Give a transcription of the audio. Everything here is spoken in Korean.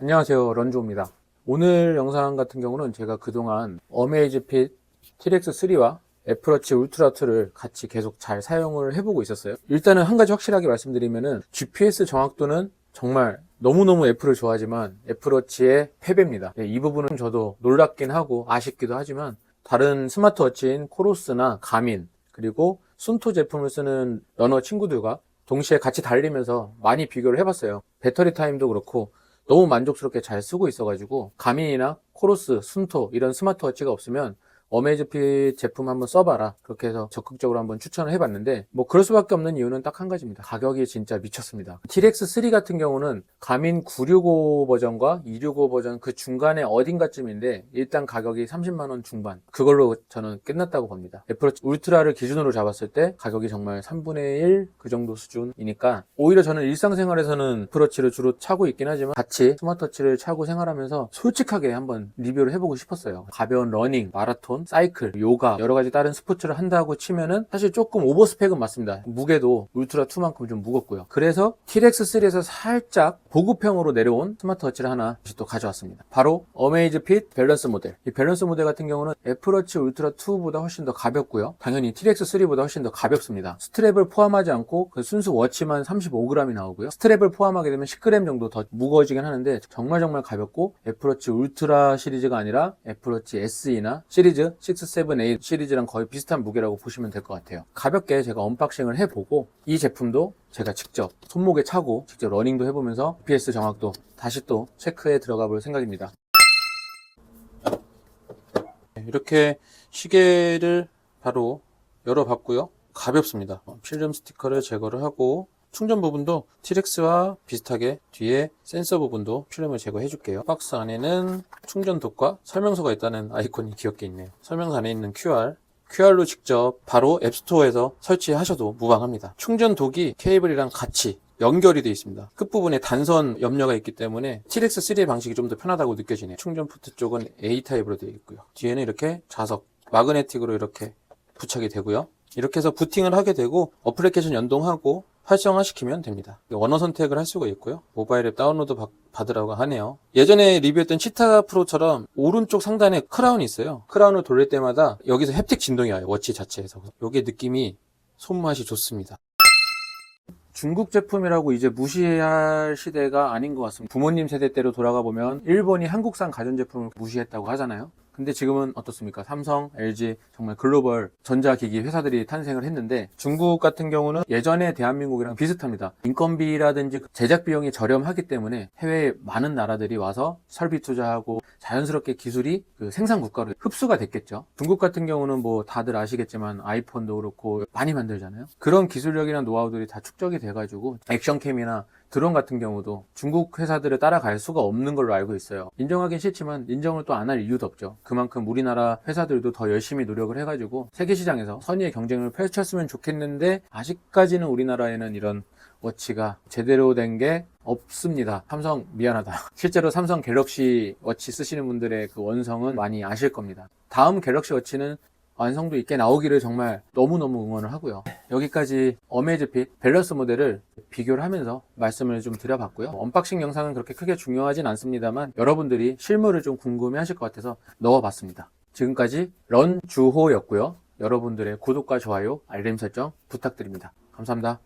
안녕하세요, 런조입니다. 오늘 영상 같은 경우는 제가 그동안 어메이즈핏 TRX3와 애플워치 울트라 2를 같이 계속 잘 사용을 해보고 있었어요. 일단은 한 가지 확실하게 말씀드리면은 GPS 정확도는 정말 너무너무 애플을 좋아하지만 애플워치의 패배입니다. 이 부분은 저도 놀랍긴 하고 아쉽기도 하지만 다른 스마트워치인 코로스나 가민 그리고 순토 제품을 쓰는 러너 친구들과 동시에 같이 달리면서 많이 비교를 해봤어요. 배터리 타임도 그렇고 너무 만족스럽게 잘 쓰고 있어가지고 가민이나 코로스, 순토 이런 스마트워치가 없으면 어메이즈핏 제품 한번 써봐라, 그렇게 해서 적극적으로 한번 추천을 해봤는데 뭐 그럴 수밖에 없는 이유는 딱 한 가지입니다. 가격이 진짜 미쳤습니다. TRX3 같은 경우는 가민 965 버전과 265 버전 그 중간에 어딘가쯤인데 일단 가격이 30만원 중반, 그걸로 저는 끝났다고 봅니다. 애플워치 울트라를 기준으로 잡았을 때 가격이 정말 3분의 1 그 정도 수준이니까 오히려 저는 일상생활에서는 애플워치를 주로 차고 있긴 하지만 같이 스마트워치를 차고 생활하면서 솔직하게 한번 리뷰를 해보고 싶었어요. 가벼운 러닝, 마라톤, 사이클, 요가 여러가지 다른 스포츠를 한다고 치면은 사실 조금 오버스펙은 맞습니다. 무게도 울트라 2만큼 좀 무겁고요. 그래서 TRX3에서 살짝 보급형으로 내려온 스마트워치를 하나 다시 또 가져왔습니다. 바로 어메이즈핏 밸런스 모델. 이 밸런스 모델 같은 경우는 애플워치 울트라 2보다 훨씬 더 가볍고요. 당연히 TRX3보다 훨씬 더 가볍습니다. 스트랩을 포함하지 않고 그 순수 워치만 35g이 나오고요. 스트랩을 포함하게 되면 10g 정도 더 무거워지긴 하는데 정말 가볍고 애플워치 울트라 시리즈가 아니라 애플워치 SE나 시리즈 6, 7, 8 시리즈랑 거의 비슷한 무게라고 보시면 될 것 같아요. 가볍게 제가 언박싱을 해보고 이 제품도 제가 직접 손목에 차고 직접 러닝도 해보면서 GPS 정확도 다시 또 체크해 들어가 볼 생각입니다. 이렇게 시계를 바로 열어봤고요. 가볍습니다. 필름 스티커를 제거를 하고 충전 부분도 TRX와 비슷하게 뒤에 센서 부분도 필름을 제거해 줄게요. 박스 안에는 충전독과 설명서가 있다는 아이콘이 귀엽게 있네요. 설명서 안에 있는 QR로 직접 바로 앱스토어에서 설치하셔도 무방합니다. 충전독이 케이블이랑 같이 연결이 되어 있습니다. 끝부분에 단선 염료가 있기 때문에 TRX3의 방식이 좀 더 편하다고 느껴지네요. 충전 포트 쪽은 A타입으로 되어 있고요. 뒤에는 이렇게 자석, 마그네틱으로 이렇게 부착이 되고요. 이렇게 해서 부팅을 하게 되고 어플리케이션 연동하고 활성화시키면 됩니다. 언어 선택을 할 수가 있고요. 모바일 앱 다운로드 받으라고 하네요. 예전에 리뷰했던 치타 프로처럼 오른쪽 상단에 크라운이 있어요. 크라운을 돌릴 때마다 여기서 햅틱 진동이 와요. 워치 자체에서. 요게 느낌이 손맛이 좋습니다. 중국 제품이라고 이제 무시할 시대가 아닌 것 같습니다. 부모님 세대 때로 돌아가 보면 일본이 한국산 가전제품을 무시했다고 하잖아요. 근데 지금은 어떻습니까? 삼성, LG 정말 글로벌 전자기기 회사들이 탄생을 했는데 중국 같은 경우는 예전에 대한민국이랑 비슷합니다. 인건비라든지 제작 비용이 저렴하기 때문에 해외에 많은 나라들이 와서 설비 투자하고 자연스럽게 기술이 그 생산 국가로 흡수가 됐겠죠. 중국 같은 경우는 뭐 다들 아시겠지만 아이폰도 그렇고 많이 만들잖아요. 그런 기술력이나 노하우들이 다 축적이 돼가지고 액션캠이나 드론 같은 경우도 중국 회사들을 따라갈 수가 없는 걸로 알고 있어요. 인정하긴 싫지만 인정을 또 안 할 이유도 없죠. 그만큼 우리나라 회사들도 더 열심히 노력을 해가지고 세계시장에서 선의의 경쟁을 펼쳤으면 좋겠는데 아직까지는 우리나라에는 이런 워치가 제대로 된 게 없습니다. 삼성 미안하다. 실제로 삼성 갤럭시 워치 쓰시는 분들의 그 원성은 많이 아실 겁니다. 다음 갤럭시 워치는 완성도 있게 나오기를 정말 너무너무 응원을 하고요. 여기까지 어메이즈핏 밸런스 모델을 비교를 하면서 말씀을 좀 드려봤고요. 언박싱 영상은 그렇게 크게 중요하진 않습니다만 여러분들이 실물을 좀 궁금해 하실 것 같아서 넣어봤습니다. 지금까지 런주호였고요. 여러분들의 구독과 좋아요, 알림 설정 부탁드립니다. 감사합니다.